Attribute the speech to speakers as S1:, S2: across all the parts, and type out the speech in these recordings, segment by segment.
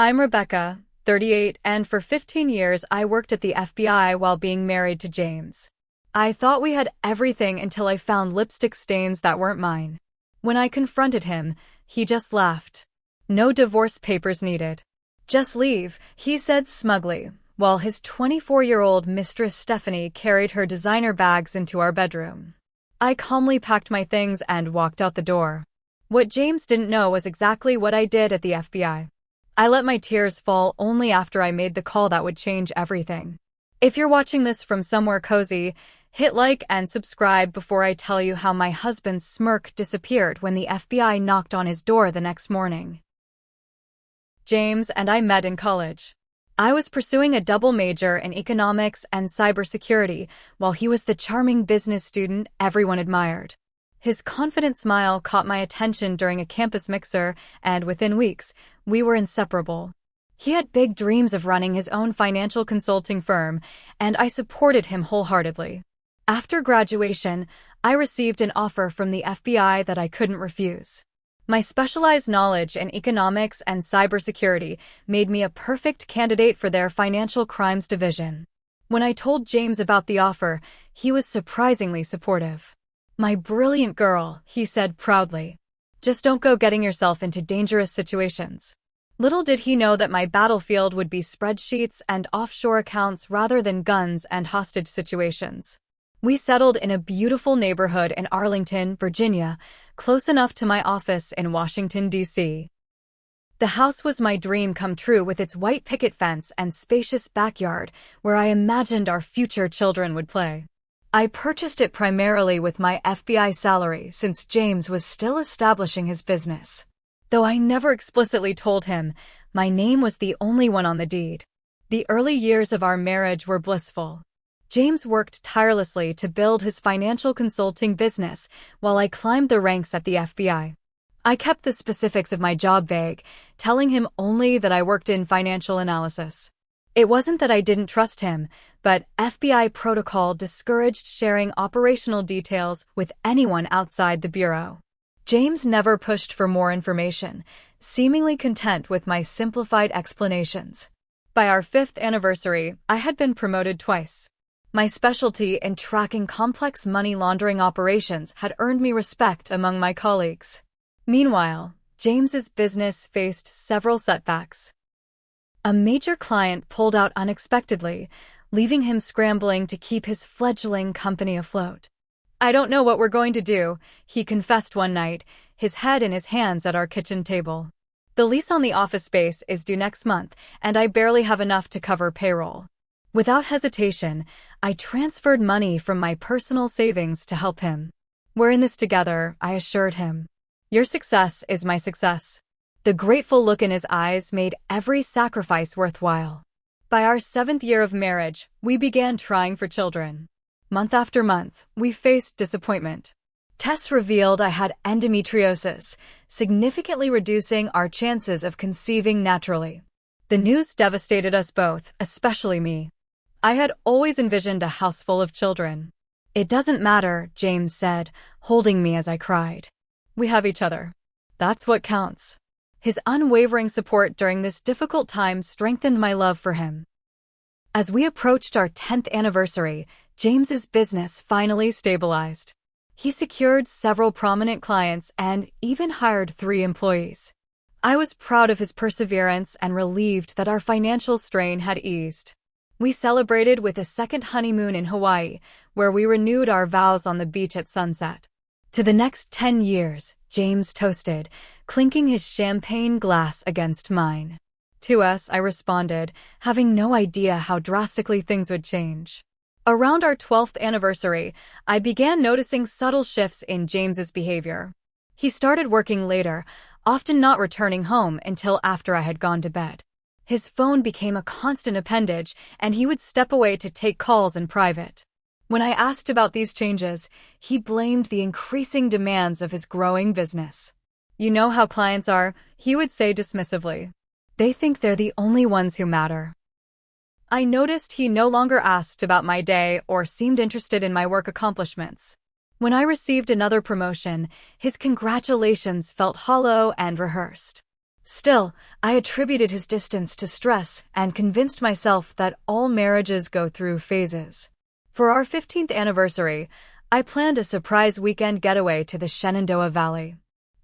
S1: I'm Rebecca, 38, and for 15 years I worked at the FBI while being married to James. I thought we had everything until I found lipstick stains that weren't mine. When I confronted him, he just laughed. No divorce papers needed. Just leave, he said smugly, while his 24-year-old mistress Stephanie carried her designer bags into our bedroom. I calmly packed my things and walked out the door. What James didn't know was exactly what I did at the FBI. I let my tears fall only after I made the call that would change everything. If you're watching this from somewhere cozy, hit like and subscribe before I tell you how my husband's smirk disappeared when the FBI knocked on his door the next morning. James and I met in college. I was pursuing a double major in economics and cybersecurity, while he was the charming business student everyone admired. His confident smile caught my attention during a campus mixer, and within weeks, we were inseparable. He had big dreams of running his own financial consulting firm, and I supported him wholeheartedly. After graduation, I received an offer from the FBI that I couldn't refuse. My specialized knowledge in economics and cybersecurity made me a perfect candidate for their financial crimes division. When I told James about the offer, he was surprisingly supportive. "My brilliant girl," he said proudly. "Just don't go getting yourself into dangerous situations." Little did he know that my battlefield would be spreadsheets and offshore accounts rather than guns and hostage situations. We settled in a beautiful neighborhood in Arlington, Virginia, close enough to my office in Washington, D.C. The house was my dream come true with its white picket fence and spacious backyard where I imagined our future children would play. I purchased it primarily with my FBI salary since James was still establishing his business. Though I never explicitly told him, my name was the only one on the deed. The early years of our marriage were blissful. James worked tirelessly to build his financial consulting business while I climbed the ranks at the FBI. I kept the specifics of my job vague, telling him only that I worked in financial analysis. It wasn't that I didn't trust him, but FBI protocol discouraged sharing operational details with anyone outside the bureau. James never pushed for more information, seemingly content with my simplified explanations. By our 5th anniversary, I had been promoted twice. My specialty in tracking complex money laundering operations had earned me respect among my colleagues. Meanwhile, James's business faced several setbacks. A major client pulled out unexpectedly, leaving him scrambling to keep his fledgling company afloat. "I don't know what we're going to do," he confessed one night, his head in his hands at our kitchen table. "The lease on the office space is due next month, and I barely have enough to cover payroll." Without hesitation, I transferred money from my personal savings to help him. "We're in this together," I assured him. "Your success is my success." The grateful look in his eyes made every sacrifice worthwhile. By our 7th year of marriage, we began trying for children. Month after month, we faced disappointment. Tests revealed I had endometriosis, significantly reducing our chances of conceiving naturally. The news devastated us both, especially me. I had always envisioned a house full of children. "It doesn't matter," James said, holding me as I cried. "We have each other. That's what counts." His unwavering support during this difficult time strengthened my love for him. As we approached our 10th anniversary, James's business finally stabilized. He secured several prominent clients and even hired 3 employees. I was proud of his perseverance and relieved that our financial strain had eased. We celebrated with a second honeymoon in Hawaii, where we renewed our vows on the beach at sunset. "To the next 10 years," James toasted, clinking his champagne glass against mine. "To us," I responded, having no idea how drastically things would change. Around our 12th anniversary, I began noticing subtle shifts in James's behavior. He started working later, often not returning home until after I had gone to bed. His phone became a constant appendage, and he would step away to take calls in private. When I asked about these changes, he blamed the increasing demands of his growing business. "You know how clients are," he would say dismissively. "They think they're the only ones who matter." I noticed he no longer asked about my day or seemed interested in my work accomplishments. When I received another promotion, his congratulations felt hollow and rehearsed. Still, I attributed his distance to stress and convinced myself that all marriages go through phases. For our 15th anniversary, I planned a surprise weekend getaway to the Shenandoah Valley.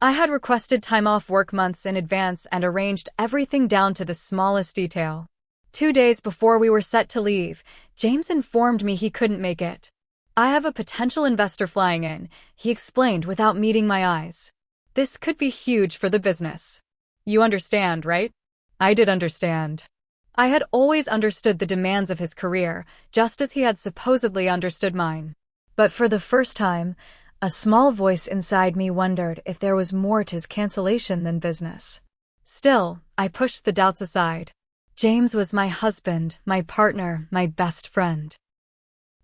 S1: I had requested time off work months in advance and arranged everything down to the smallest detail. 2 days before we were set to leave, James informed me he couldn't make it. "I have a potential investor flying in," he explained without meeting my eyes. "This could be huge for the business." You understand, right? I did understand. I had always understood the demands of his career, just as he had supposedly understood mine. But for the first time, a small voice inside me wondered if there was more to his cancellation than business. Still, I pushed the doubts aside. James was my husband, my partner, my best friend.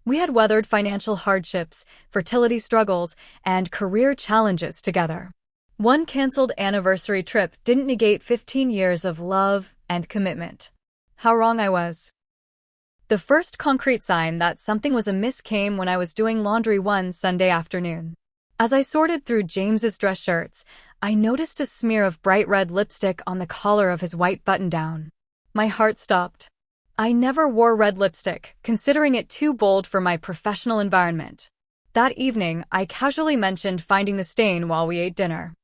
S1: We had weathered financial hardships, fertility struggles, and career challenges together. One canceled anniversary trip didn't negate 15 years of love and commitment. How wrong I was. The first concrete sign that something was amiss came when I was doing laundry one Sunday afternoon. As I sorted through James's dress shirts, I noticed a smear of bright red lipstick on the collar of his white button-down. My heart stopped. I never wore red lipstick, considering it too bold for my professional environment. That evening, I casually mentioned finding the stain while we ate dinner.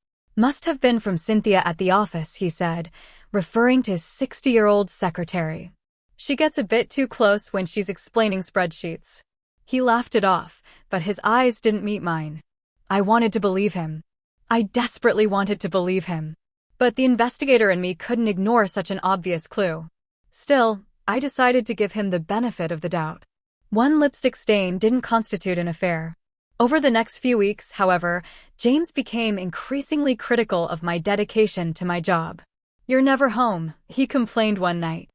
S1: "Must have been from Cynthia at the office," he said, referring to his 60-year-old secretary. "She gets a bit too close when she's explaining spreadsheets." He laughed it off, but his eyes didn't meet mine. I wanted to believe him. I desperately wanted to believe him. But the investigator in me couldn't ignore such an obvious clue. Still, I decided to give him the benefit of the doubt. One lipstick stain didn't constitute an affair. Over the next few weeks, however, James became increasingly critical of my dedication to my job. "You're never home," he complained one night.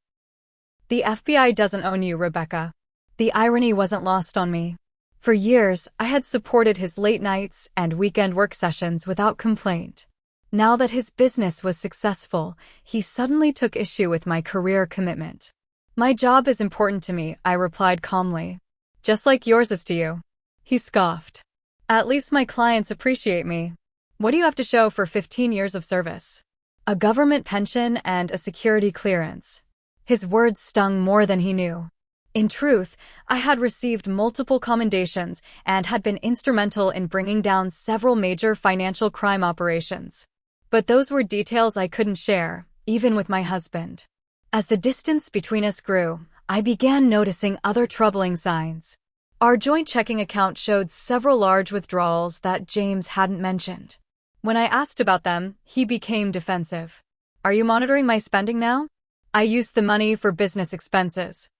S1: "The FBI doesn't own you, Rebecca." The irony wasn't lost on me. For years, I had supported his late nights and weekend work sessions without complaint. Now that his business was successful, he suddenly took issue with my career commitment. "My job is important to me," I replied calmly. "Just like yours is to you." He scoffed. "At least my clients appreciate me. What do you have to show for 15 years of service?" "A government pension and a security clearance." His words stung more than he knew. In truth, I had received multiple commendations and had been instrumental in bringing down several major financial crime operations. But those were details I couldn't share, even with my husband. As the distance between us grew, I began noticing other troubling signs. Our joint checking account showed several large withdrawals that James hadn't mentioned. When I asked about them, he became defensive. "Are you monitoring my spending now?" "I used the money for business expenses.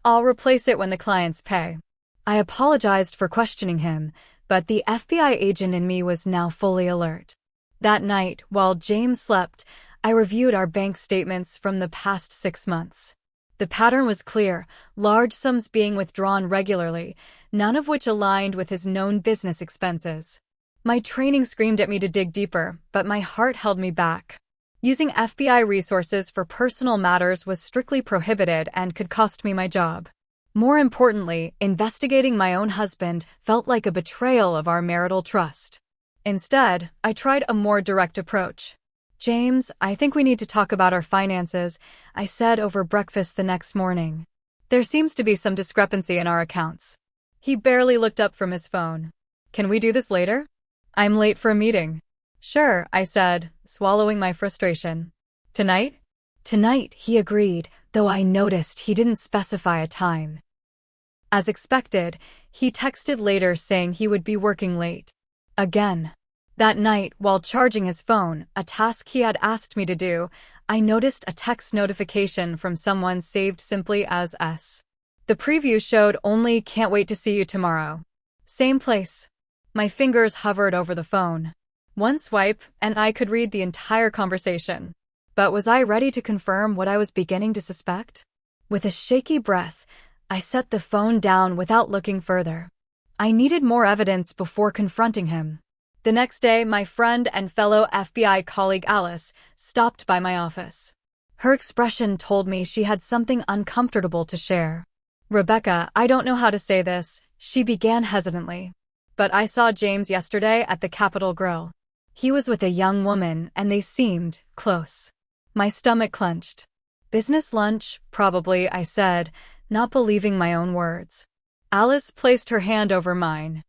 S1: I'll replace it when the clients pay." I apologized for questioning him, but the FBI agent in me was now fully alert. That night, while James slept, I reviewed our bank statements from the past 6 months. The pattern was clear, large sums being withdrawn regularly, none of which aligned with his known business expenses. My training screamed at me to dig deeper, but my heart held me back. Using FBI resources for personal matters was strictly prohibited and could cost me my job. More importantly, investigating my own husband felt like a betrayal of our marital trust. Instead, I tried a more direct approach. "James, I think we need to talk about our finances," I said over breakfast the next morning. "There seems to be some discrepancy in our accounts." He barely looked up from his phone. "Can we do this later?" "I'm late for a meeting." "Sure," I said, swallowing my frustration. "Tonight?" "Tonight," he agreed, though I noticed he didn't specify a time. As expected, he texted later saying he would be working late. Again. That night, while charging his phone, a task he had asked me to do, I noticed a text notification from someone saved simply as S. The preview showed only "can't wait to see you tomorrow." Same place. My fingers hovered over the phone. One swipe, and I could read the entire conversation. But was I ready to confirm what I was beginning to suspect? With a shaky breath, I set the phone down without looking further. I needed more evidence before confronting him. The next day, my friend and fellow FBI colleague Alice stopped by my office. Her expression told me she had something uncomfortable to share. "Rebecca, I don't know how to say this," she began hesitantly. "But I saw James yesterday at the Capitol Grill." He was with a young woman, and they seemed close. My stomach clenched. Business lunch, probably, I said, not believing my own words. Alice placed her hand over mine.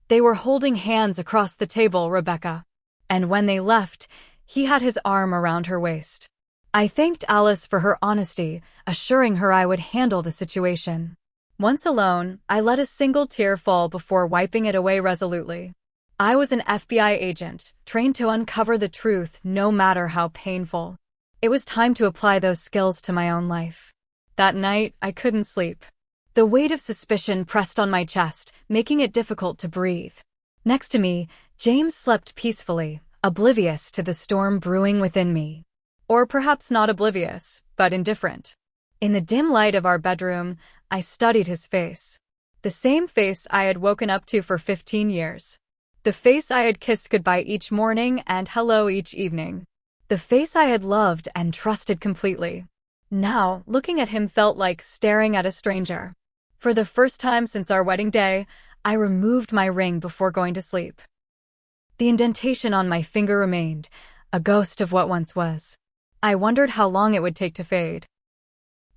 S1: They were holding hands across the table, Rebecca. And when they left, he had his arm around her waist. I thanked Alice for her honesty, assuring her I would handle the situation. Once alone, I let a single tear fall before wiping it away resolutely. I was an FBI agent, trained to uncover the truth no matter how painful. It was time to apply those skills to my own life. That night, I couldn't sleep. The weight of suspicion pressed on my chest, making it difficult to breathe. Next to me, James slept peacefully, oblivious to the storm brewing within me. Or perhaps not oblivious, but indifferent. In the dim light of our bedroom, I studied his face. The same face I had woken up to for 15 years. The face I had kissed goodbye each morning and hello each evening. The face I had loved and trusted completely. Now, looking at him felt like staring at a stranger. For the first time since our wedding day, I removed my ring before going to sleep. The indentation on my finger remained, a ghost of what once was. I wondered how long it would take to fade.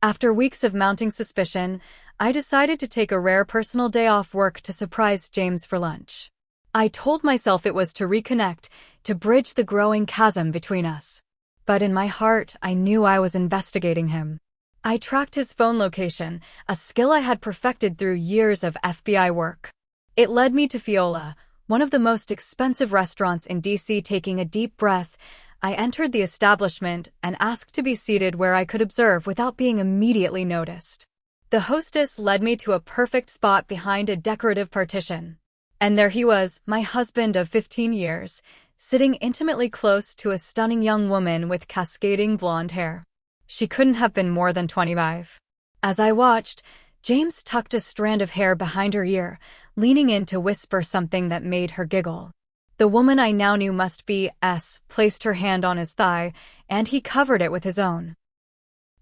S1: After weeks of mounting suspicion, I decided to take a rare personal day off work to surprise James for lunch. I told myself it was to reconnect, to bridge the growing chasm between us. But in my heart, I knew I was investigating him. I tracked his phone location, a skill I had perfected through years of FBI work. It led me to Fiola, one of the most expensive restaurants in DC. Taking a deep breath, I entered the establishment and asked to be seated where I could observe without being immediately noticed. The hostess led me to a perfect spot behind a decorative partition. And there he was, my husband of 15 years, sitting intimately close to a stunning young woman with cascading blonde hair. She couldn't have been more than 25. As I watched, James tucked a strand of hair behind her ear, leaning in to whisper something that made her giggle. The woman I now knew must be S placed her hand on his thigh, and he covered it with his own.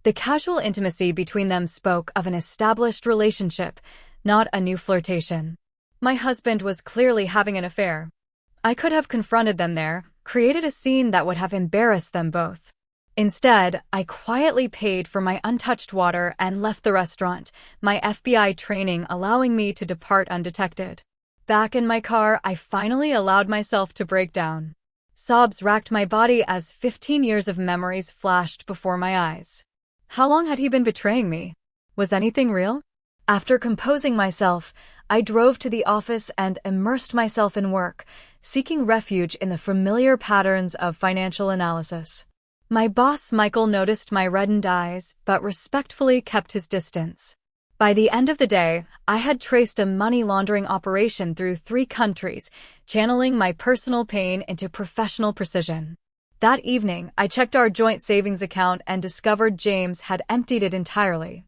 S1: The casual intimacy between them spoke of an established relationship, not a new flirtation. My husband was clearly having an affair. I could have confronted them there, created a scene that would have embarrassed them both. Instead, I quietly paid for my untouched water and left the restaurant, my FBI training allowing me to depart undetected. Back in my car, I finally allowed myself to break down. Sobs racked my body as 15 years of memories flashed before my eyes. How long had he been betraying me? Was anything real? After composing myself, I drove to the office and immersed myself in work, seeking refuge in the familiar patterns of financial analysis. My boss, Michael, noticed my reddened eyes, but respectfully kept his distance. By the end of the day, I had traced a money laundering operation through 3 countries, channeling my personal pain into professional precision. That evening, I checked our joint savings account and discovered James had emptied it entirely.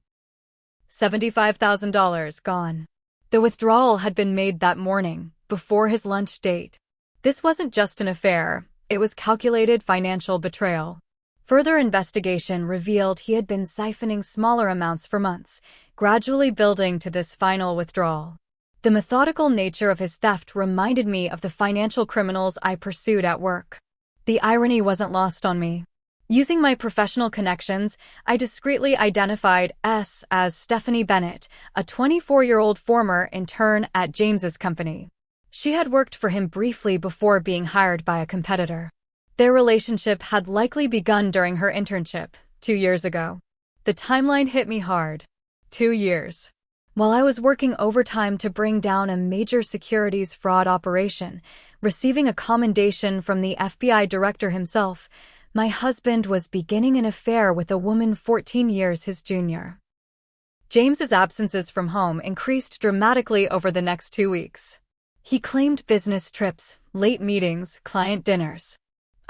S1: $75,000 gone. The withdrawal had been made that morning, before his lunch date. This wasn't just an affair, it was calculated financial betrayal. Further investigation revealed he had been siphoning smaller amounts for months, gradually building to this final withdrawal. The methodical nature of his theft reminded me of the financial criminals I pursued at work. The irony wasn't lost on me. Using my professional connections, I discreetly identified S as Stephanie Bennett, a 24-year-old former intern at James's company. She had worked for him briefly before being hired by a competitor. Their relationship had likely begun during her internship, 2 years ago. The timeline hit me hard. 2 years. While I was working overtime to bring down a major securities fraud operation, receiving a commendation from the FBI director himself, my husband was beginning an affair with a woman 14 years his junior. James's absences from home increased dramatically over the next 2 weeks. He claimed business trips, late meetings, client dinners.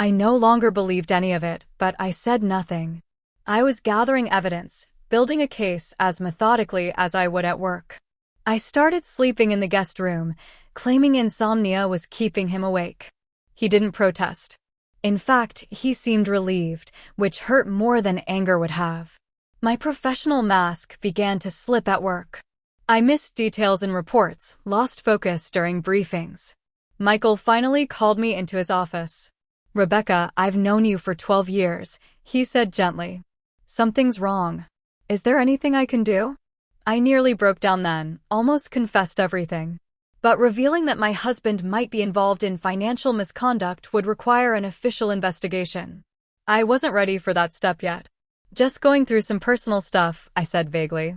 S1: I no longer believed any of it, but I said nothing. I was gathering evidence, building a case as methodically as I would at work. I started sleeping in the guest room, claiming insomnia was keeping him awake. He didn't protest. In fact, he seemed relieved, which hurt more than anger would have. My professional mask began to slip at work. I missed details in reports, lost focus during briefings. Michael finally called me into his office. "Rebecca, I've known you for 12 years, he said gently. "Something's wrong. Is there anything I can do?" I nearly broke down then, almost confessed everything. But revealing that my husband might be involved in financial misconduct would require an official investigation. I wasn't ready for that step yet. "Just going through some personal stuff," I said vaguely.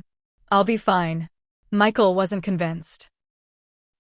S1: "I'll be fine." Michael wasn't convinced.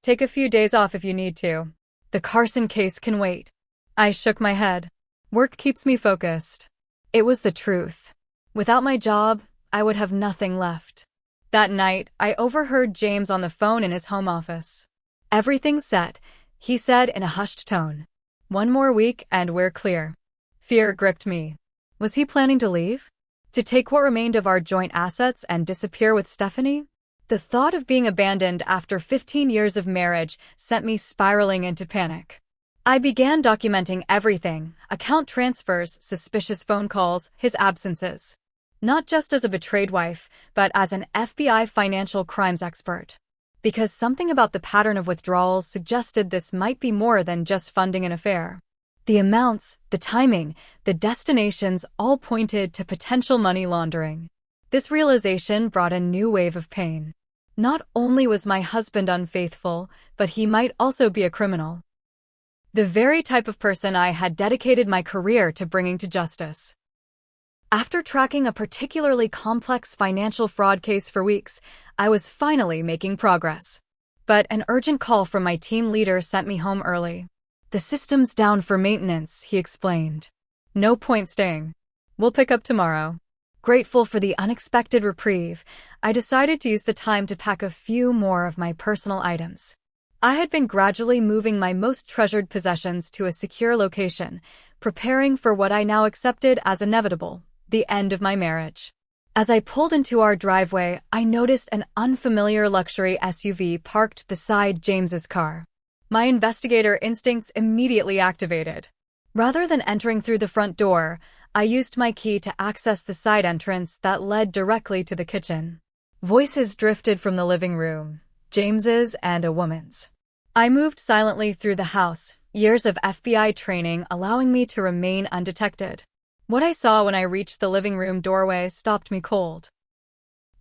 S1: "Take a few days off if you need to. The Carson case can wait." I shook my head. "Work keeps me focused." It was the truth. Without my job, I would have nothing left. That night, I overheard James on the phone in his home office. "Everything's set," he said in a hushed tone. "One more week and we're clear." Fear gripped me. Was he planning to leave? To take what remained of our joint assets and disappear with Stephanie? The thought of being abandoned after 15 years of marriage sent me spiraling into panic. I began documenting everything: account transfers, suspicious phone calls, his absences. Not just as a betrayed wife, but as an FBI financial crimes expert. Because something about the pattern of withdrawals suggested this might be more than just funding an affair. The amounts, the timing, the destinations all pointed to potential money laundering. This realization brought a new wave of pain. Not only was my husband unfaithful, but he might also be a criminal. The very type of person I had dedicated my career to bringing to justice. After tracking a particularly complex financial fraud case for weeks, I was finally making progress. But an urgent call from my team leader sent me home early. "The system's down for maintenance," he explained. "No point staying. We'll pick up tomorrow." Grateful for the unexpected reprieve, I decided to use the time to pack a few more of my personal items. I had been gradually moving my most treasured possessions to a secure location, preparing for what I now accepted as inevitable: the end of my marriage. As I pulled into our driveway, I noticed an unfamiliar luxury SUV parked beside James's car. My investigator instincts immediately activated. Rather than entering through the front door, I used my key to access the side entrance that led directly to the kitchen. Voices drifted from the living room, James's and a woman's. I moved silently through the house, years of FBI training allowing me to remain undetected. What I saw when I reached the living room doorway stopped me cold.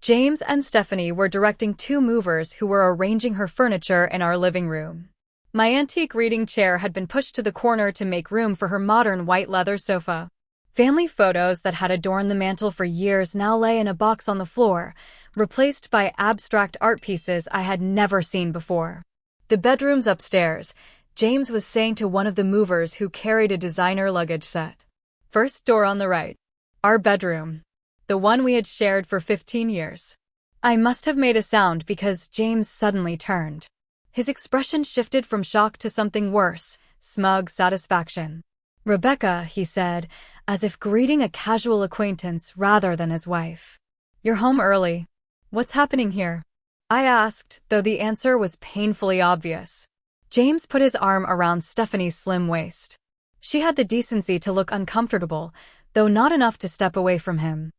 S1: James and Stephanie were directing two movers who were arranging her furniture in our living room. My antique reading chair had been pushed to the corner to make room for her modern white leather sofa. Family photos that had adorned the mantel for years now lay in a box on the floor, replaced by abstract art pieces I had never seen before. "The bedroom's upstairs," James was saying to one of the movers who carried a designer luggage set. "First door on the right. Our bedroom. The one we had shared for 15 years. I must have made a sound because James suddenly turned. His expression shifted from shock to something worse: smug satisfaction. "Rebecca," he said, as if greeting a casual acquaintance rather than his wife. "You're home early. What's happening here?" I asked, though the answer was painfully obvious. James put his arm around Stephanie's slim waist. She had the decency to look uncomfortable, though not enough to step away from him.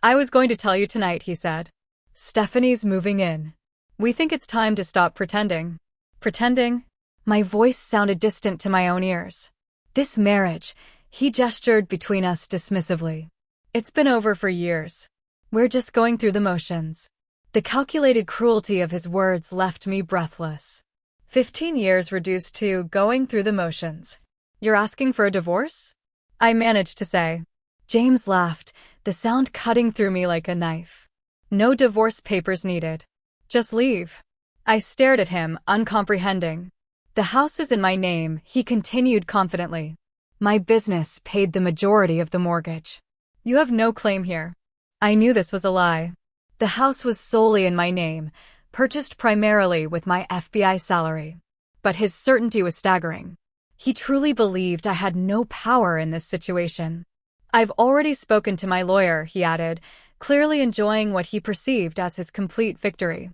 S1: "I was going to tell you tonight," he said. "Stephanie's moving in. We think it's time to stop pretending." "Pretending?" My voice sounded distant to my own ears. "This marriage," he gestured between us dismissively. "It's been over for years. We're just going through the motions." The calculated cruelty of his words left me breathless. 15 years reduced to going through the motions. "You're asking for a divorce?" I managed to say. James laughed, the sound cutting through me like a knife. "No divorce papers needed. Just leave." I stared at him, uncomprehending. "The house is in my name," he continued confidently. "My business paid the majority of the mortgage. You have no claim here." I knew this was a lie. The house was solely in my name, purchased primarily with my FBI salary. But his certainty was staggering. He truly believed I had no power in this situation. "I've already spoken to my lawyer," he added, clearly enjoying what he perceived as his complete victory.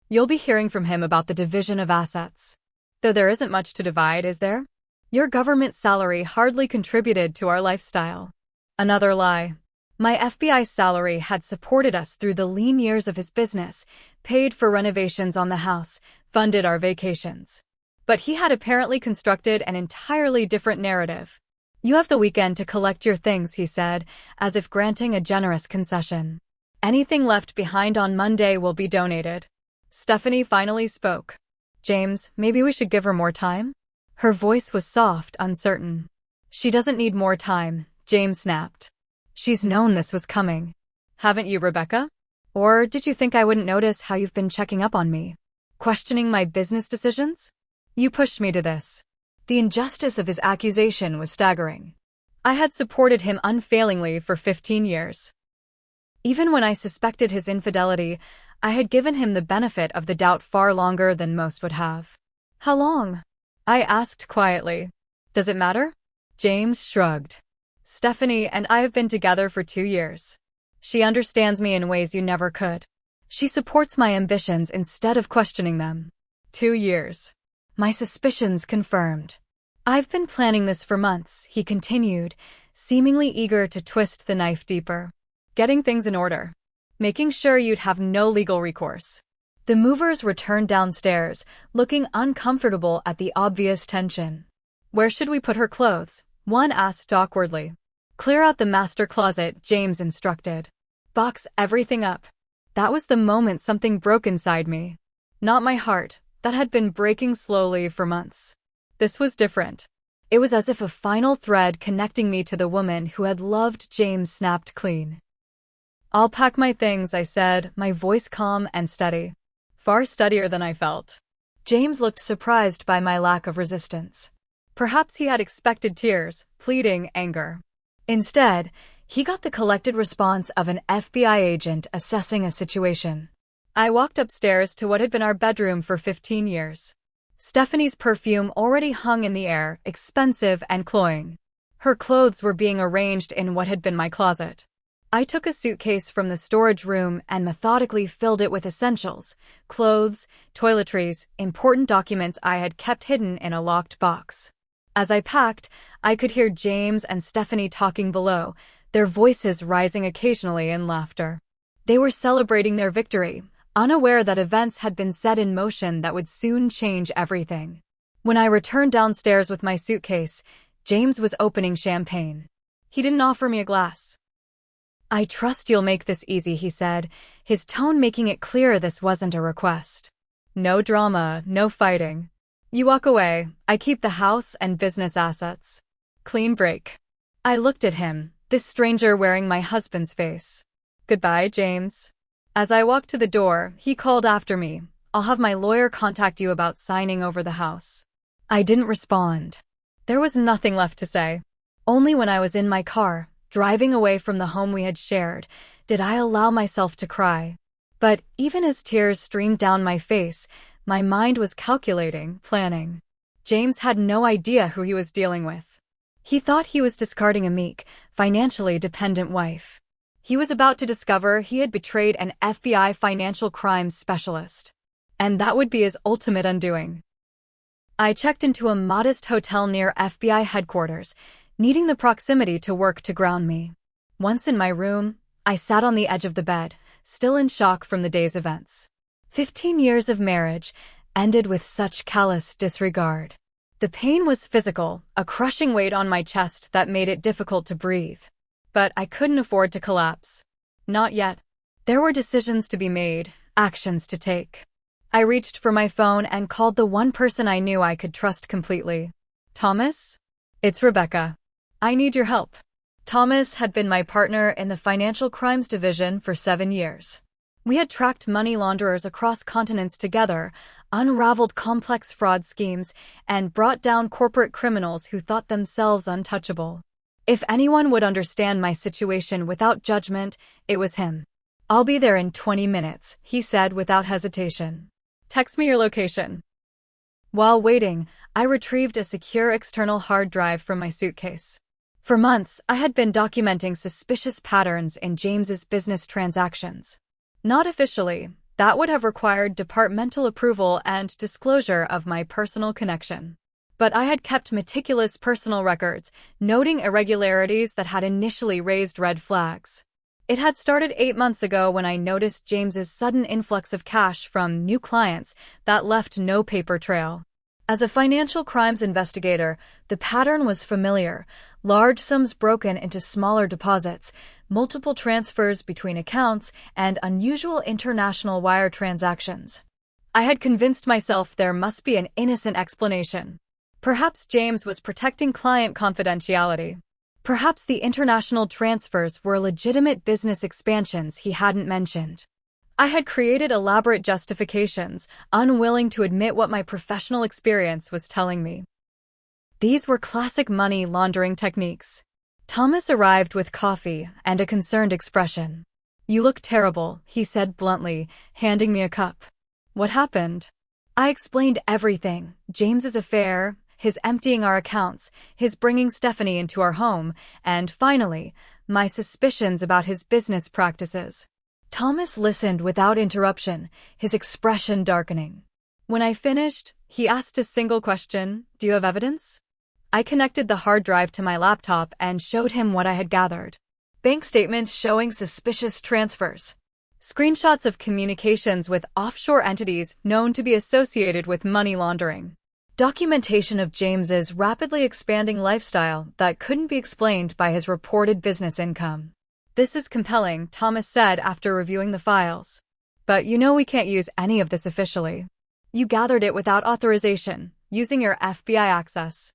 S1: "You'll be hearing from him about the division of assets. Though there isn't much to divide, is there? Your government salary hardly contributed to our lifestyle." Another lie. My FBI salary had supported us through the lean years of his business, paid for renovations on the house, funded our vacations. But he had apparently constructed an entirely different narrative. "You have the weekend to collect your things," he said, as if granting a generous concession. "Anything left behind on Monday will be donated." Stephanie finally spoke. "James, maybe we should give her more time?" Her voice was soft, uncertain. "She doesn't need more time," James snapped. "She's known this was coming. Haven't you, Rebecca? Or did you think I wouldn't notice how you've been checking up on me? Questioning my business decisions? You pushed me to this." The injustice of his accusation was staggering. I had supported him unfailingly for 15 years. Even when I suspected his infidelity, I had given him the benefit of the doubt far longer than most would have. "How long?" I asked quietly. "Does it matter?" James shrugged. "Stephanie and I have been together for 2 years. She understands me in ways you never could. She supports my ambitions instead of questioning them." 2 years. My suspicions confirmed. "I've been planning this for months," he continued, seemingly eager to twist the knife deeper. "Getting things in order. Making sure you'd have no legal recourse." The movers returned downstairs, looking uncomfortable at the obvious tension. "Where should we put her clothes?" one asked awkwardly. "Clear out the master closet," James instructed. "Box everything up." That was the moment something broke inside me. Not my heart, that had been breaking slowly for months. This was different. It was as if a final thread connecting me to the woman who had loved James snapped clean. "I'll pack my things," I said, my voice calm and steady. Far steadier than I felt. James looked surprised by my lack of resistance. Perhaps he had expected tears, pleading, anger. Instead, he got the collected response of an FBI agent assessing a situation. I walked upstairs to what had been our bedroom for 15 years. Stephanie's perfume already hung in the air, expensive and cloying. Her clothes were being arranged in what had been my closet. I took a suitcase from the storage room and methodically filled it with essentials, clothes, toiletries, important documents I had kept hidden in a locked box. As I packed, I could hear James and Stephanie talking below, their voices rising occasionally in laughter. They were celebrating their victory, unaware that events had been set in motion that would soon change everything. When I returned downstairs with my suitcase, James was opening champagne. He didn't offer me a glass. "I trust you'll make this easy," he said, his tone making it clear this wasn't a request. "No drama, no fighting. You walk away, I keep the house and business assets. Clean break." I looked at him, this stranger wearing my husband's face. "Goodbye, James." As I walked to the door, he called after me, "I'll have my lawyer contact you about signing over the house." I didn't respond. There was nothing left to say. Only when I was in my car, driving away from the home we had shared, did I allow myself to cry. But even as tears streamed down my face, my mind was calculating, planning. James had no idea who he was dealing with. He thought he was discarding a meek, financially dependent wife. He was about to discover he had betrayed an FBI financial crimes specialist. And that would be his ultimate undoing. I checked into a modest hotel near FBI headquarters, needing the proximity to work to ground me. Once in my room, I sat on the edge of the bed, still in shock from the day's events. 15 years of marriage ended with such callous disregard. The pain was physical, a crushing weight on my chest that made it difficult to breathe. But I couldn't afford to collapse. Not yet. There were decisions to be made, actions to take. I reached for my phone and called the one person I knew I could trust completely. "Thomas? It's Rebecca. I need your help." Thomas had been my partner in the financial crimes division for 7 years. We had tracked money launderers across continents together, unraveled complex fraud schemes, and brought down corporate criminals who thought themselves untouchable. If anyone would understand my situation without judgment, it was him. "I'll be there in 20 minutes, he said without hesitation. "Text me your location." While waiting, I retrieved a secure external hard drive from my suitcase. For months, I had been documenting suspicious patterns in James's business transactions. Not officially, that would have required departmental approval and disclosure of my personal connection. But I had kept meticulous personal records, noting irregularities that had initially raised red flags. It had started 8 months ago when I noticed James's sudden influx of cash from new clients that left no paper trail. As a financial crimes investigator, the pattern was familiar: large sums broken into smaller deposits, multiple transfers between accounts, and unusual international wire transactions. I had convinced myself there must be an innocent explanation. Perhaps James was protecting client confidentiality. Perhaps the international transfers were legitimate business expansions he hadn't mentioned. I had created elaborate justifications, unwilling to admit what my professional experience was telling me. These were classic money laundering techniques. Thomas arrived with coffee and a concerned expression. "You look terrible," he said bluntly, handing me a cup. What happened? I explained everything: James's affair, his emptying our accounts, his bringing Stephanie into our home, and finally, my suspicions about his business practices. Thomas listened without interruption, his expression darkening. When I finished, he asked a single question: "Do you have evidence?" I connected the hard drive to my laptop and showed him what I had gathered. Bank statements showing suspicious transfers. Screenshots of communications with offshore entities known to be associated with money laundering. Documentation of James's rapidly expanding lifestyle that couldn't be explained by his reported business income. "This is compelling," Thomas said after reviewing the files. "But you know we can't use any of this officially. You gathered it without authorization, using your FBI access."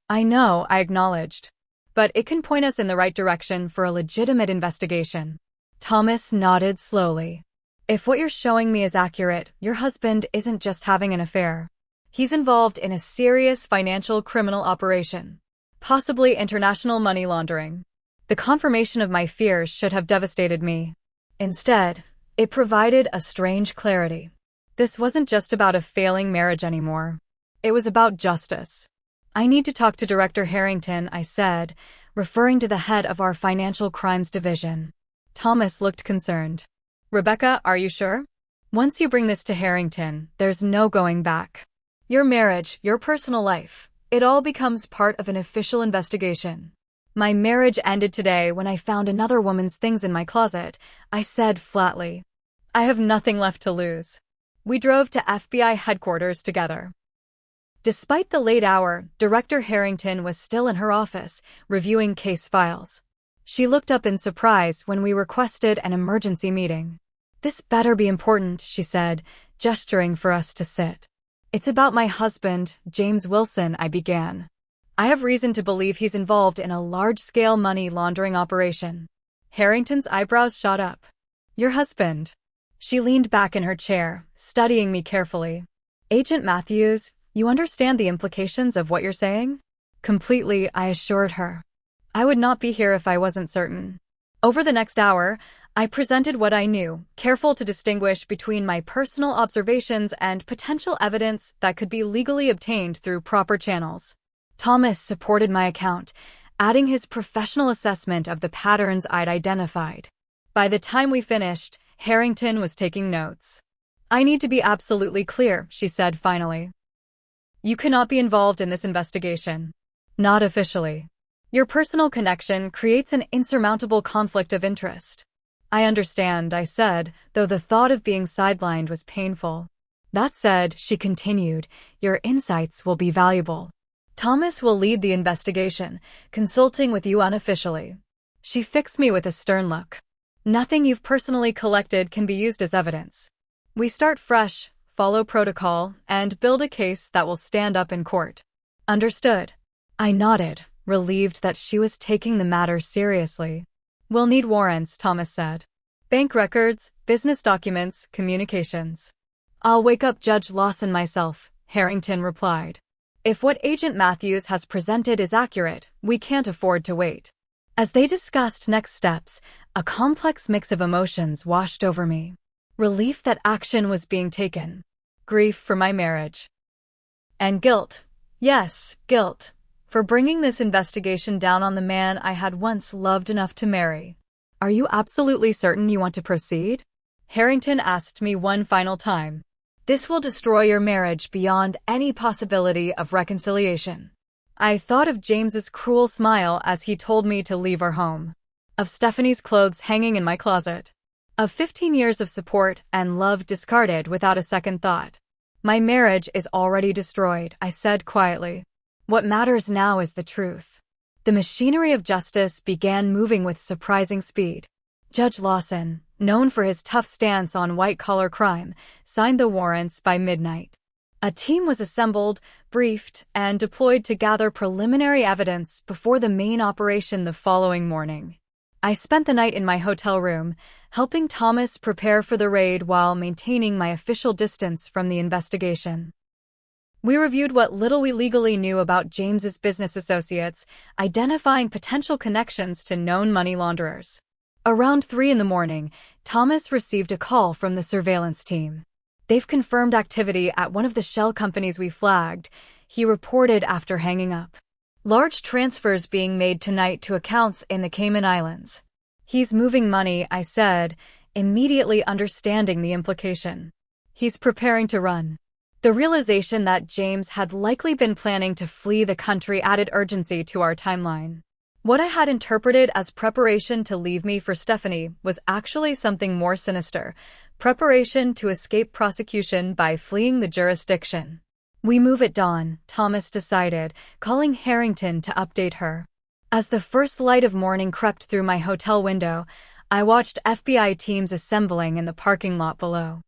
S1: "I know," I acknowledged. "But it can point us in the right direction for a legitimate investigation." Thomas nodded slowly. "If what you're showing me is accurate, your husband isn't just having an affair. He's involved in a serious financial criminal operation, possibly international money laundering." The confirmation of my fears should have devastated me. Instead, it provided a strange clarity. This wasn't just about a failing marriage anymore. It was about justice. "I need to talk to Director Harrington," I said, referring to the head of our financial crimes division. Thomas looked concerned. "Rebecca, are you sure? Once you bring this to Harrington, there's no going back. Your marriage, your personal life, it all becomes part of an official investigation." "My marriage ended today when I found another woman's things in my closet," I said flatly. "I have nothing left to lose." We drove to FBI headquarters together. Despite the late hour, Director Harrington was still in her office, reviewing case files. She looked up in surprise when we requested an emergency meeting. "This better be important," she said, gesturing for us to sit. "It's about my husband, James Wilson," I began. "I have reason to believe he's involved in a large-scale money laundering operation." Harrington's eyebrows shot up. "Your husband?" She leaned back in her chair, studying me carefully. "Agent Matthews, you understand the implications of what you're saying?" "Completely," I assured her. I would not be here if I wasn't certain. Over the next hour, I presented what I knew, careful to distinguish between my personal observations and potential evidence that could be legally obtained through proper channels. Thomas supported my account, adding his professional assessment of the patterns I'd identified. By the time we finished, Harrington was taking notes. "I need to be absolutely clear," she said finally. "You cannot be involved in this investigation. Not officially. Your personal connection creates an insurmountable conflict of interest." "I understand," I said, though the thought of being sidelined was painful. "That said," she continued, "your insights will be valuable. Thomas will lead the investigation, consulting with you unofficially." She fixed me with a stern look. "Nothing you've personally collected can be used as evidence. We start fresh, follow protocol, and build a case that will stand up in court." "Understood." I nodded, relieved that she was taking the matter seriously. "We'll need warrants," Thomas said. "Bank records, business documents, communications." "I'll wake up Judge Lawson myself," Harrington replied. "If what Agent Matthews has presented is accurate, we can't afford to wait." As they discussed next steps, a complex mix of emotions washed over me. Relief that action was being taken. Grief for my marriage. And guilt. Yes, guilt. For bringing this investigation down on the man I had once loved enough to marry. "Are you absolutely certain you want to proceed?" Harrington asked me one final time. "This will destroy your marriage beyond any possibility of reconciliation." I thought of James's cruel smile as he told me to leave our home. Of Stephanie's clothes hanging in my closet. Of 15 years of support and love discarded without a second thought. My marriage is already destroyed, I said quietly. What matters now is the truth. The machinery of justice began moving with surprising speed. Judge Lawson, known for his tough stance on white-collar crime, signed the warrants by midnight. A team was assembled, briefed, and deployed to gather preliminary evidence before the main operation the following morning. I spent the night in my hotel room, helping Thomas prepare for the raid while maintaining my official distance from the investigation. We reviewed what little we legally knew about James's business associates, identifying potential connections to known money launderers. Around 3 a.m, Thomas received a call from the surveillance team. They've confirmed activity at one of the shell companies we flagged, he reported after hanging up. Large transfers being made tonight to accounts in the Cayman Islands. He's moving money, I said, immediately understanding the implication. He's preparing to run. The realization that James had likely been planning to flee the country added urgency to our timeline. What I had interpreted as preparation to leave me for Stephanie was actually something more sinister, preparation to escape prosecution by fleeing the jurisdiction. We move at dawn, Thomas decided, calling Harrington to update her. As the first light of morning crept through my hotel window, I watched FBI teams assembling in the parking lot below.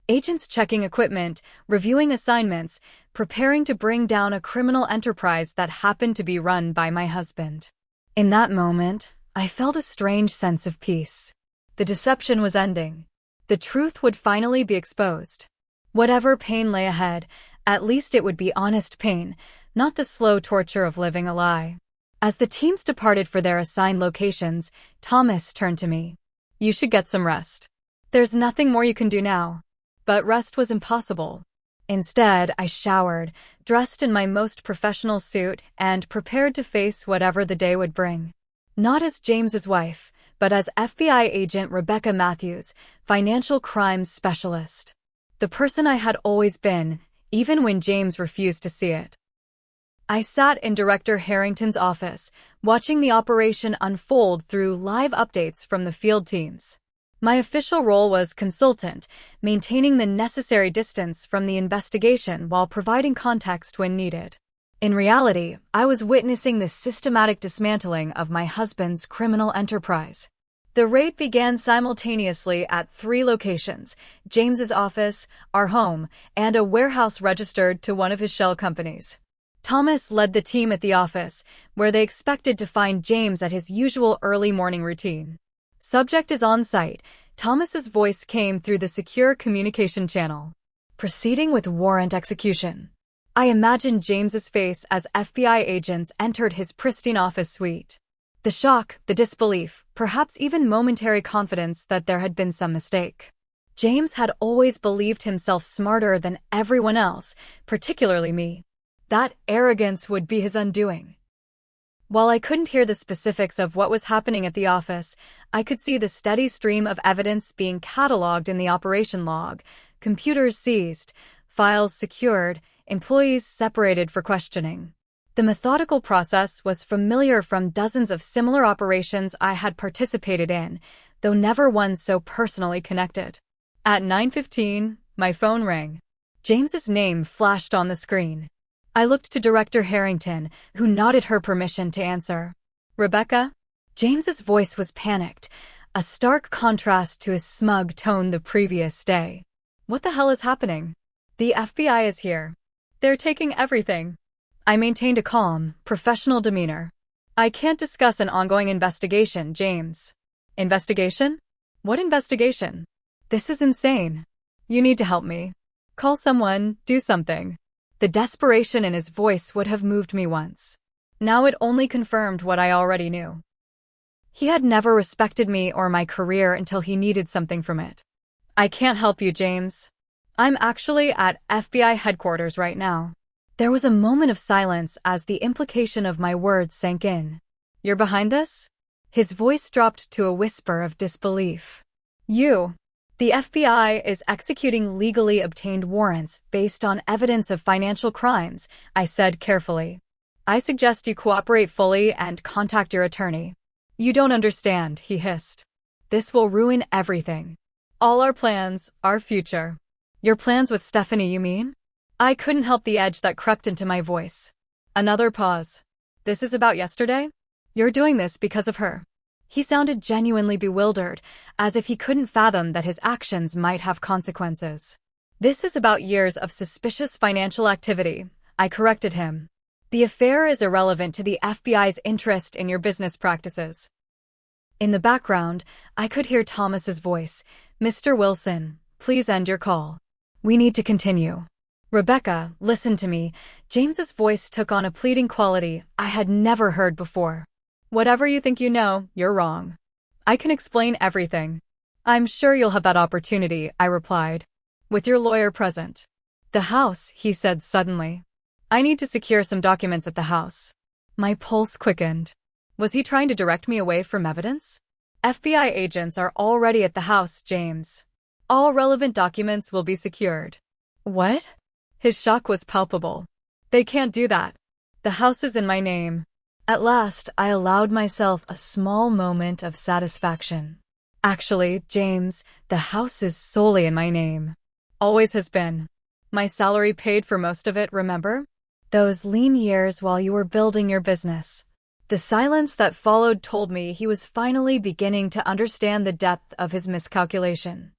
S1: Agents checking equipment, reviewing assignments, preparing to bring down a criminal enterprise that happened to be run by my husband. In that moment, I felt a strange sense of peace. The deception was ending. The truth would finally be exposed. Whatever pain lay ahead, at least it would be honest pain, not the slow torture of living a lie. As the teams departed for their assigned locations, Thomas turned to me. You should get some rest. There's nothing more you can do now. But rest was impossible. Instead, I showered, dressed in my most professional suit, and prepared to face whatever the day would bring. Not as James's wife, but as FBI agent Rebecca Matthews, financial crimes specialist. The person I had always been, even when James refused to see it. I sat in Director Harrington's office, watching the operation unfold through live updates from the field teams. My official role was consultant, maintaining the necessary distance from the investigation while providing context when needed. In reality, I was witnessing the systematic dismantling of my husband's criminal enterprise. The raid began simultaneously at 3 locations: James's office, our home, and a warehouse registered to one of his shell companies. Thomas led the team at the office, where they expected to find James at his usual early morning routine. Subject is on site, Thomas's voice came through the secure communication channel. Proceeding with warrant execution. I imagined James's face as FBI agents entered his pristine office suite. The shock, the disbelief, perhaps even momentary confidence that there had been some mistake. James had always believed himself smarter than everyone else, particularly me. That arrogance would be his undoing. While I couldn't hear the specifics of what was happening at the office, I could see the steady stream of evidence being cataloged in the operation log, computers seized, files secured, employees separated for questioning. The methodical process was familiar from dozens of similar operations I had participated in, though never one so personally connected. At 9:15, my phone rang. James's name flashed on the screen. I looked to Director Harrington, who nodded her permission to answer. Rebecca? James's voice was panicked, a stark contrast to his smug tone the previous day. What the hell is happening? The FBI is here. They're taking everything. I maintained a calm, professional demeanor. I can't discuss an ongoing investigation, James. Investigation? What investigation? This is insane. You need to help me. Call someone, do something. The desperation in his voice would have moved me once. Now it only confirmed what I already knew. He had never respected me or my career until he needed something from it. I can't help you, James. I'm actually at FBI headquarters right now. There was a moment of silence as the implication of my words sank in. You're behind this? His voice dropped to a whisper of disbelief. You. The FBI is executing legally obtained warrants based on evidence of financial crimes, I said carefully. I suggest you cooperate fully and contact your attorney. You don't understand, he hissed. This will ruin everything. All our plans, our future. Your plans with Stephanie, you mean? I couldn't help the edge that crept into my voice. Another pause. This is about yesterday? You're doing this because of her. He sounded genuinely bewildered, as if he couldn't fathom that his actions might have consequences. This is about years of suspicious financial activity, I corrected him. The affair is irrelevant to the FBI's interest in your business practices. In the background, I could hear Thomas's voice. Mr. Wilson, please end your call. We need to continue. Rebecca, listen to me. James's voice took on a pleading quality I had never heard before. Whatever you think you know, you're wrong. I can explain everything. I'm sure you'll have that opportunity, I replied. With your lawyer present. The house, he said suddenly. I need to secure some documents at the house. My pulse quickened. Was he trying to direct me away from evidence? FBI agents are already at the house, James. All relevant documents will be secured. What? His shock was palpable. They can't do that. The house is in my name. At last, I allowed myself a small moment of satisfaction. Actually, James, the house is solely in my name. Always has been. My salary paid for most of it, remember? Those lean years while you were building your business. The silence that followed told me he was finally beginning to understand the depth of his miscalculation.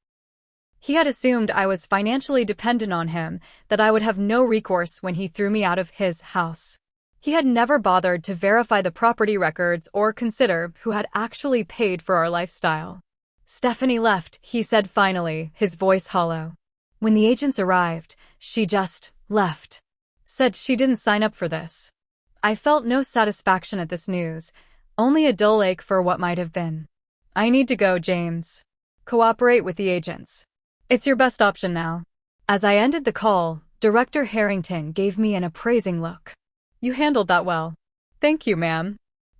S1: He had assumed I was financially dependent on him, that I would have no recourse when he threw me out of his house. He had never bothered to verify the property records or consider who had actually paid for our lifestyle. Stephanie left, he said finally, his voice hollow. When the agents arrived, she just left. Said she didn't sign up for this. I felt no satisfaction at this news, only a dull ache for what might have been. I need to go, James. Cooperate with the agents. It's your best option now. As I ended the call, Director Harrington gave me an appraising look. You handled that well. Thank you, ma'am.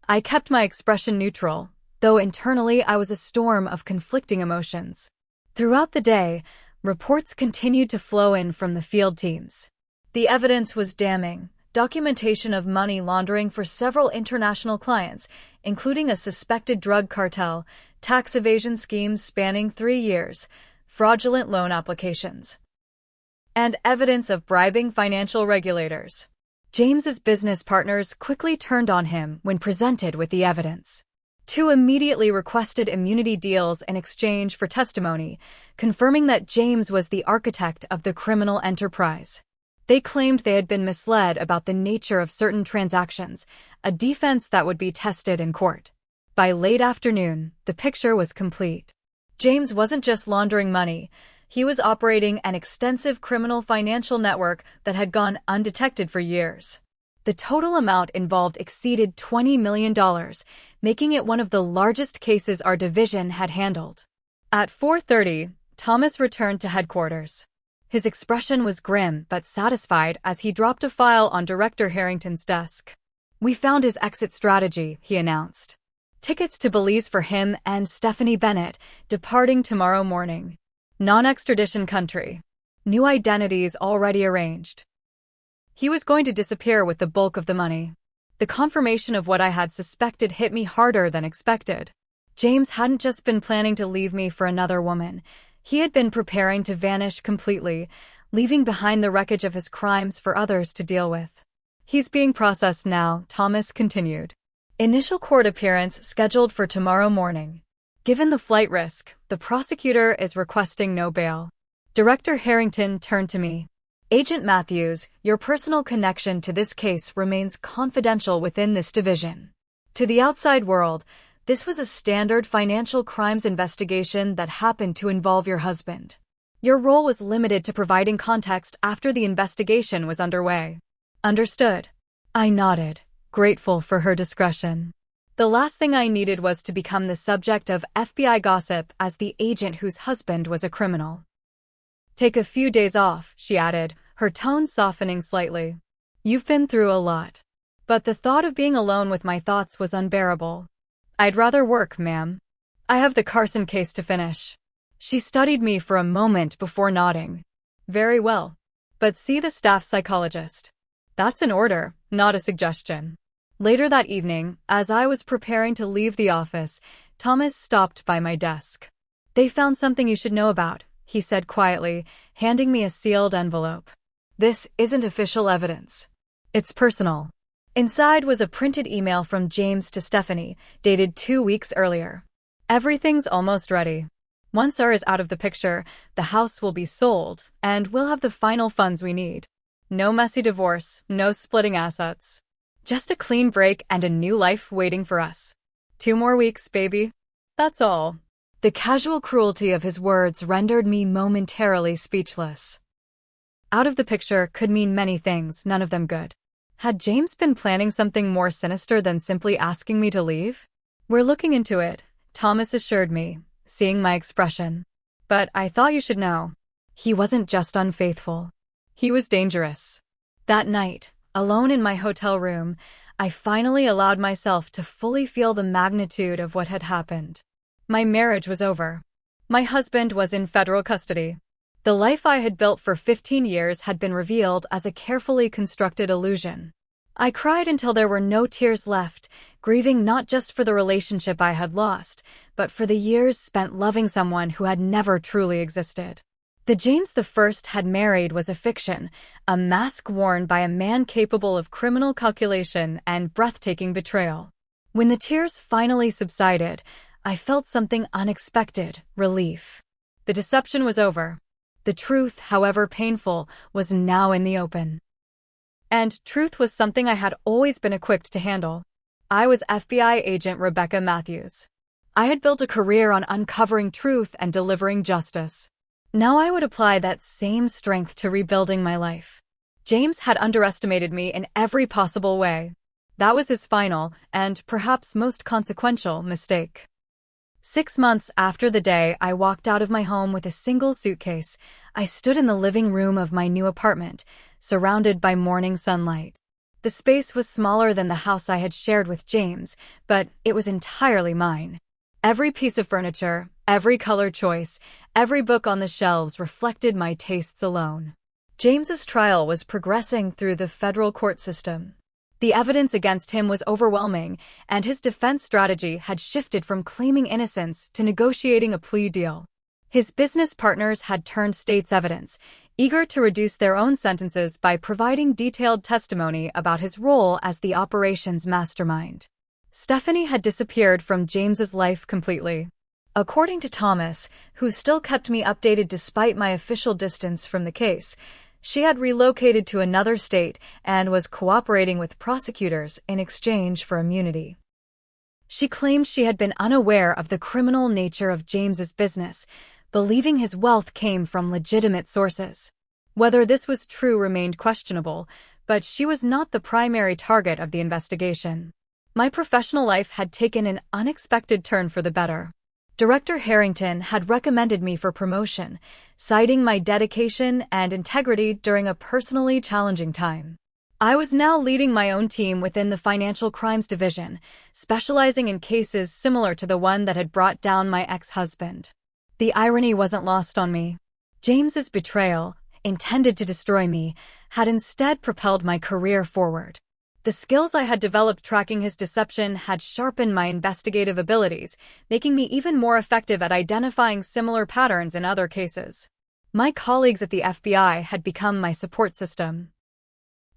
S1: I kept my expression neutral, though internally I was a storm of conflicting emotions. Throughout the day, reports continued to flow in from the field teams. The evidence was damning. Documentation of money laundering for several international clients, including a suspected drug cartel, tax evasion schemes spanning 3 years, fraudulent loan applications, and evidence of bribing financial regulators. James's business partners quickly turned on him when presented with the evidence. 2 immediately requested immunity deals in exchange for testimony, confirming that James was the architect of the criminal enterprise. They claimed they had been misled about the nature of certain transactions, a defense that would be tested in court. By late afternoon, the picture was complete. James wasn't just laundering money. He was operating an extensive criminal financial network that had gone undetected for years. The total amount involved exceeded $20 million, making it one of the largest cases our division had handled. At 4:30, Thomas returned to headquarters. His expression was grim but satisfied as he dropped a file on Director Harrington's desk. We found his exit strategy, he announced. Tickets to Belize for him and Stephanie Bennett, departing tomorrow morning. Non-extradition country. New identities already arranged. He was going to disappear with the bulk of the money. The confirmation of what I had suspected hit me harder than expected. James hadn't just been planning to leave me for another woman. He had been preparing to vanish completely, leaving behind the wreckage of his crimes for others to deal with. He's being processed now, Thomas continued. Initial court appearance scheduled for tomorrow morning. Given the flight risk, the prosecutor is requesting no bail. Director Harrington turned to me. Agent Matthews, your personal connection to this case remains confidential within this division. To the outside world, this was a standard financial crimes investigation that happened to involve your husband. Your role was limited to providing context after the investigation was underway. Understood. I nodded, grateful for her discretion. The last thing I needed was to become the subject of FBI gossip as the agent whose husband was a criminal. Take a few days off, she added, her tone softening slightly. You've been through a lot. But the thought of being alone with my thoughts was unbearable. I'd rather work, ma'am. I have the Carson case to finish. She studied me for a moment before nodding. Very well. But see the staff psychologist. That's an order, not a suggestion. Later that evening, as I was preparing to leave the office, Thomas stopped by my desk. They found something you should know about, he said quietly, handing me a sealed envelope. This isn't official evidence. It's personal. Inside was a printed email from James to Stephanie, dated 2 weeks earlier. Everything's almost ready. Once R is out of the picture, the house will be sold, and we'll have the final funds we need. No messy divorce, no splitting assets. Just a clean break and a new life waiting for us. 2 more weeks, baby. That's all. The casual cruelty of his words rendered me momentarily speechless. Out of the picture could mean many things, none of them good. Had James been planning something more sinister than simply asking me to leave? We're looking into it, Thomas assured me, seeing my expression. But I thought you should know. He wasn't just unfaithful. He was dangerous. That night, alone in my hotel room, I finally allowed myself to fully feel the magnitude of what had happened. My marriage was over. My husband was in federal custody. The life I had built for 15 years had been revealed as a carefully constructed illusion. I cried until there were no tears left, grieving not just for the relationship I had lost, but for the years spent loving someone who had never truly existed. The James I had married was a fiction, a mask worn by a man capable of criminal calculation and breathtaking betrayal. When the tears finally subsided, I felt something unexpected, relief. The deception was over. The truth, however painful, was now in the open. And truth was something I had always been equipped to handle. I was FBI agent Rebecca Matthews. I had built a career on uncovering truth and delivering justice. Now I would apply that same strength to rebuilding my life. James had underestimated me in every possible way. That was his final, and perhaps most consequential, mistake. 6 months after the day I walked out of my home with a single suitcase, I stood in the living room of my new apartment, surrounded by morning sunlight. The space was smaller than the house I had shared with James, but it was entirely mine. Every piece of furniture, every color choice, every book on the shelves reflected my tastes alone. James's trial was progressing through the federal court system. The evidence against him was overwhelming, and his defense strategy had shifted from claiming innocence to negotiating a plea deal. His business partners had turned state's evidence, eager to reduce their own sentences by providing detailed testimony about his role as the operation's mastermind. Stephanie had disappeared from James's life completely. According to Thomas, who still kept me updated despite my official distance from the case, she had relocated to another state and was cooperating with prosecutors in exchange for immunity. She claimed she had been unaware of the criminal nature of James's business, believing his wealth came from legitimate sources. Whether this was true remained questionable, but she was not the primary target of the investigation. My professional life had taken an unexpected turn for the better. Director Harrington had recommended me for promotion, citing my dedication and integrity during a personally challenging time. I was now leading my own team within the Financial Crimes Division, specializing in cases similar to the one that had brought down my ex-husband. The irony wasn't lost on me. James's betrayal, intended to destroy me, had instead propelled my career forward. The skills I had developed tracking his deception had sharpened my investigative abilities, making me even more effective at identifying similar patterns in other cases. My colleagues at the FBI had become my support system.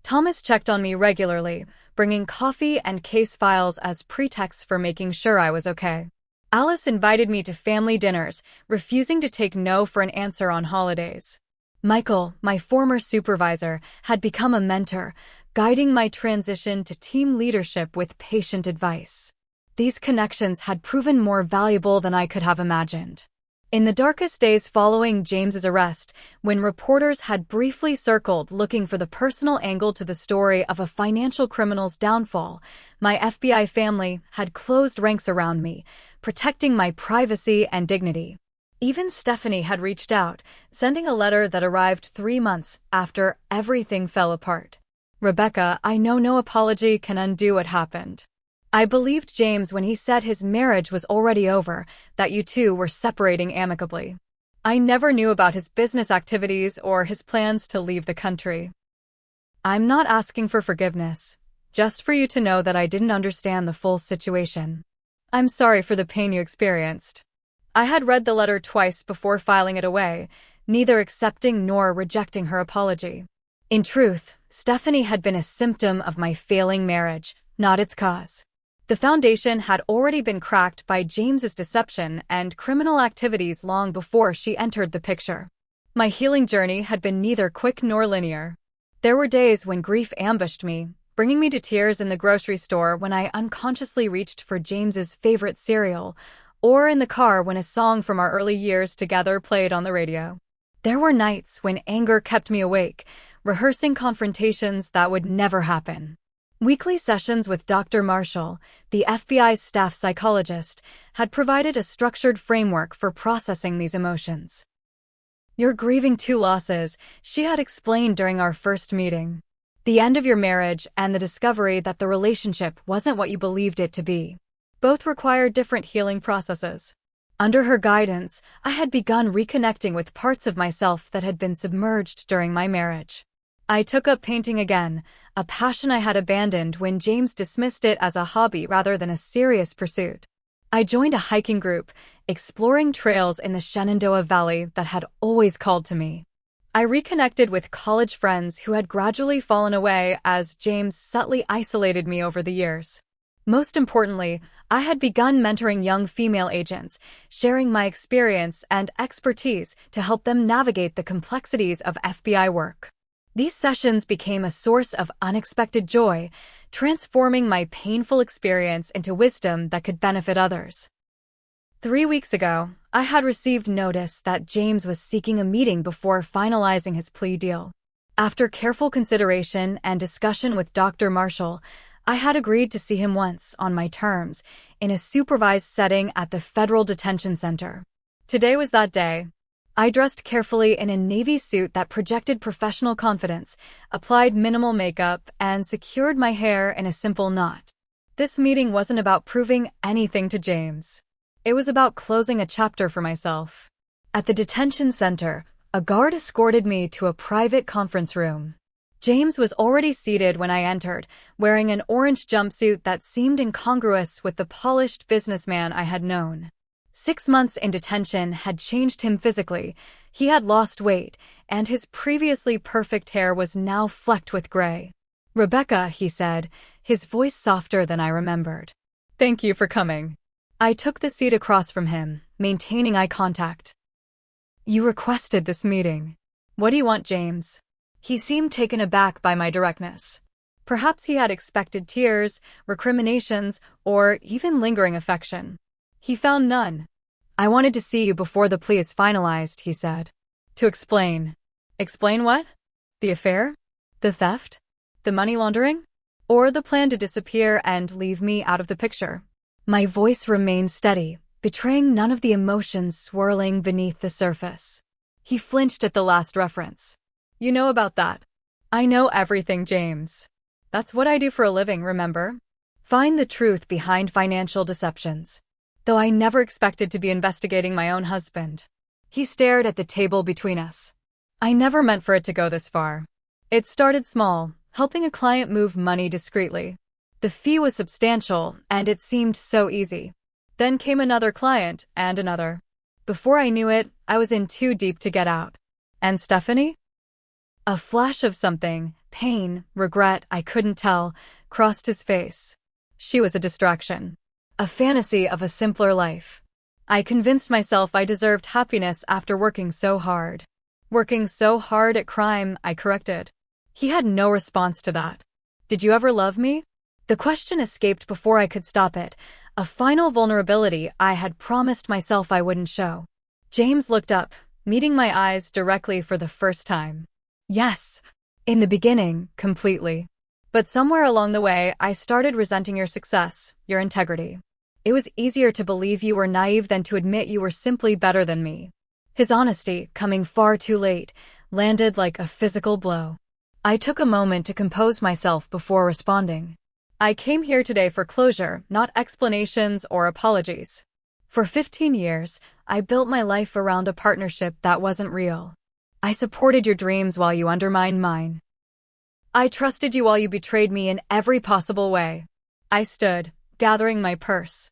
S1: Thomas checked on me regularly, bringing coffee and case files as pretexts for making sure I was okay. Alice invited me to family dinners, refusing to take no for an answer on holidays. Michael, my former supervisor, had become a mentor, guiding my transition to team leadership with patient advice. These connections had proven more valuable than I could have imagined. In the darkest days following James's arrest, when reporters had briefly circled looking for the personal angle to the story of a financial criminal's downfall, my FBI family had closed ranks around me, protecting my privacy and dignity. Even Stephanie had reached out, sending a letter that arrived 3 months after everything fell apart. Rebecca, I know no apology can undo what happened. I believed James when he said his marriage was already over, that you two were separating amicably. I never knew about his business activities or his plans to leave the country. I'm not asking for forgiveness, just for you to know that I didn't understand the full situation. I'm sorry for the pain you experienced. I had read the letter twice before filing it away, neither accepting nor rejecting her apology. In truth, Stephanie had been a symptom of my failing marriage, not its cause. The foundation had already been cracked by James's deception and criminal activities long before she entered the picture. My healing journey had been neither quick nor linear. There were days when grief ambushed me, bringing me to tears in the grocery store when I unconsciously reached for James's favorite cereal, or in the car when a song from our early years together played on the radio. There were nights when anger kept me awake, rehearsing confrontations that would never happen. Weekly sessions with Dr. Marshall, the FBI's staff psychologist, had provided a structured framework for processing these emotions. "You're grieving two losses," she had explained during our first meeting. "The end of your marriage and the discovery that the relationship wasn't what you believed it to be. Both require different healing processes." Under her guidance, I had begun reconnecting with parts of myself that had been submerged during my marriage. I took up painting again, a passion I had abandoned when James dismissed it as a hobby rather than a serious pursuit. I joined a hiking group, exploring trails in the Shenandoah Valley that had always called to me. I reconnected with college friends who had gradually fallen away as James subtly isolated me over the years. Most importantly, I had begun mentoring young female agents, sharing my experience and expertise to help them navigate the complexities of FBI work. These sessions became a source of unexpected joy, transforming my painful experience into wisdom that could benefit others. 3 weeks ago, I had received notice that James was seeking a meeting before finalizing his plea deal. After careful consideration and discussion with Dr. Marshall, I had agreed to see him once, on my terms, in a supervised setting at the Federal Detention Center. Today was that day. I dressed carefully in a navy suit that projected professional confidence, applied minimal makeup, and secured my hair in a simple knot. This meeting wasn't about proving anything to James. It was about closing a chapter for myself. At the detention center, a guard escorted me to a private conference room. James was already seated when I entered, wearing an orange jumpsuit that seemed incongruous with the polished businessman I had known. 6 months in detention had changed him physically. He had lost weight, and his previously perfect hair was now flecked with gray. "Rebecca," he said, his voice softer than I remembered. "Thank you for coming." I took the seat across from him, maintaining eye contact. "You requested this meeting. What do you want, James?" He seemed taken aback by my directness. Perhaps he had expected tears, recriminations, or even lingering affection. He found none. "I wanted to see you before the plea is finalized," he said. "To explain." "Explain what? The affair? The theft? The money laundering? Or the plan to disappear and leave me out of the picture?" My voice remained steady, betraying none of the emotions swirling beneath the surface. He flinched at the last reference. "You know about that." "I know everything, James. That's what I do for a living, remember? Find the truth behind financial deceptions." Though I never expected to be investigating my own husband. He stared at the table between us. "I never meant for it to go this far. It started small, helping a client move money discreetly. The fee was substantial, and it seemed so easy. Then came another client, and another. Before I knew it, I was in too deep to get out. And Stephanie?" A flash of something, pain, regret, I couldn't tell, crossed his face. She was a distraction. A fantasy of a simpler life. I convinced myself I deserved happiness after working so hard. Working so hard at crime, I corrected. He had no response to that. "Did you ever love me?" The question escaped before I could stop it, a final vulnerability I had promised myself I wouldn't show. James looked up, meeting my eyes directly for the first time. "Yes. In the beginning, completely. But somewhere along the way, I started resenting your success, your integrity. It was easier to believe you were naive than to admit you were simply better than me." His honesty, coming far too late, landed like a physical blow. I took a moment to compose myself before responding. "I came here today for closure, not explanations or apologies. For 15 years, I built my life around a partnership that wasn't real. I supported your dreams while you undermined mine. I trusted you while you betrayed me in every possible way. I stood, gathering my purse.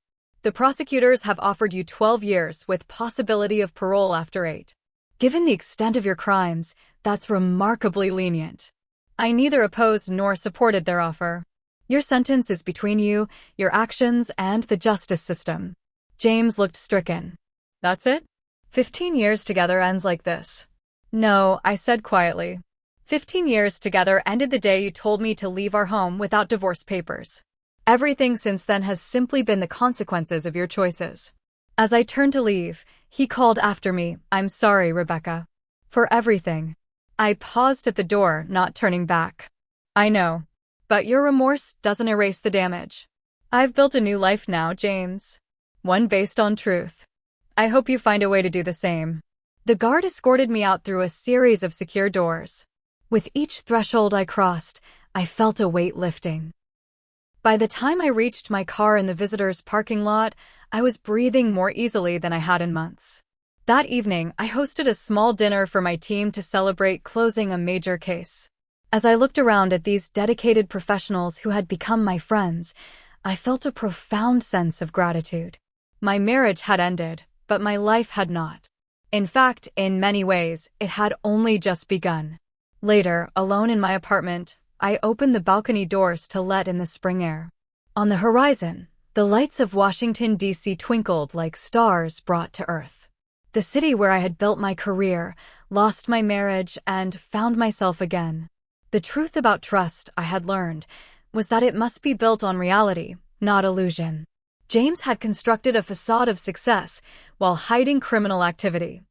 S1: The prosecutors have offered you 12 years with possibility of parole after 8. Given the extent of your crimes, that's remarkably lenient. I neither opposed nor supported their offer. Your sentence is between you, your actions, and the justice system. James looked stricken. That's it? 15 years together ends like this. No, I said quietly. 15 years together ended the day you told me to leave our home without divorce papers. Everything since then has simply been the consequences of your choices. As I turned to leave, he called after me, I'm sorry, Rebecca. For everything. I paused at the door, not turning back. I know. But your remorse doesn't erase the damage. I've built a new life now, James. One based on truth. I hope you find a way to do the same. The guard escorted me out through a series of secure doors. With each threshold I crossed, I felt a weight lifting. By the time I reached my car in the visitors' parking lot, I was breathing more easily than I had in months. That evening, I hosted a small dinner for my team to celebrate closing a major case. As I looked around at these dedicated professionals who had become my friends, I felt a profound sense of gratitude. My marriage had ended, but my life had not. In fact, in many ways, it had only just begun. Later, alone in my apartment, I opened the balcony doors to let in the spring air. On the horizon, the lights of Washington, D.C. twinkled like stars brought to earth. The city where I had built my career, lost my marriage, and found myself again. The truth about trust, I had learned, was that it must be built on reality, not illusion. James had constructed a facade of success while hiding criminal activity.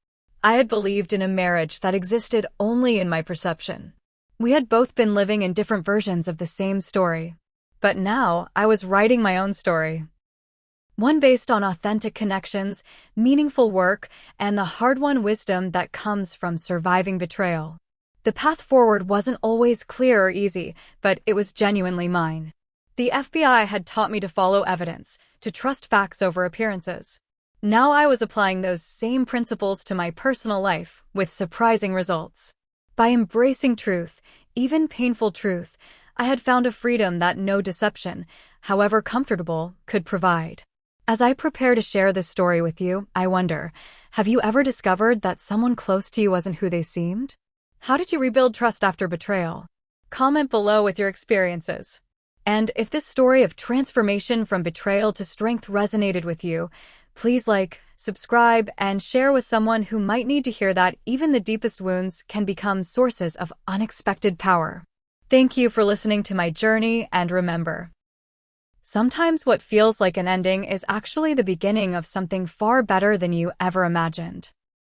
S1: I had believed in a marriage that existed only in my perception. We had both been living in different versions of the same story. But now, I was writing my own story. One based on authentic connections, meaningful work, and the hard-won wisdom that comes from surviving betrayal. The path forward wasn't always clear or easy, but it was genuinely mine. The FBI had taught me to follow evidence, to trust facts over appearances. Now I was applying those same principles to my personal life, with surprising results. By embracing truth, even painful truth, I had found a freedom that no deception, however comfortable, could provide. As I prepare to share this story with you, I wonder, have you ever discovered that someone close to you wasn't who they seemed? How did you rebuild trust after betrayal? Comment below with your experiences. And if this story of transformation from betrayal to strength resonated with you, please like, subscribe, and share with someone who might need to hear that even the deepest wounds can become sources of unexpected power. Thank you for listening to my journey, and remember, sometimes what feels like an ending is actually the beginning of something far better than you ever imagined.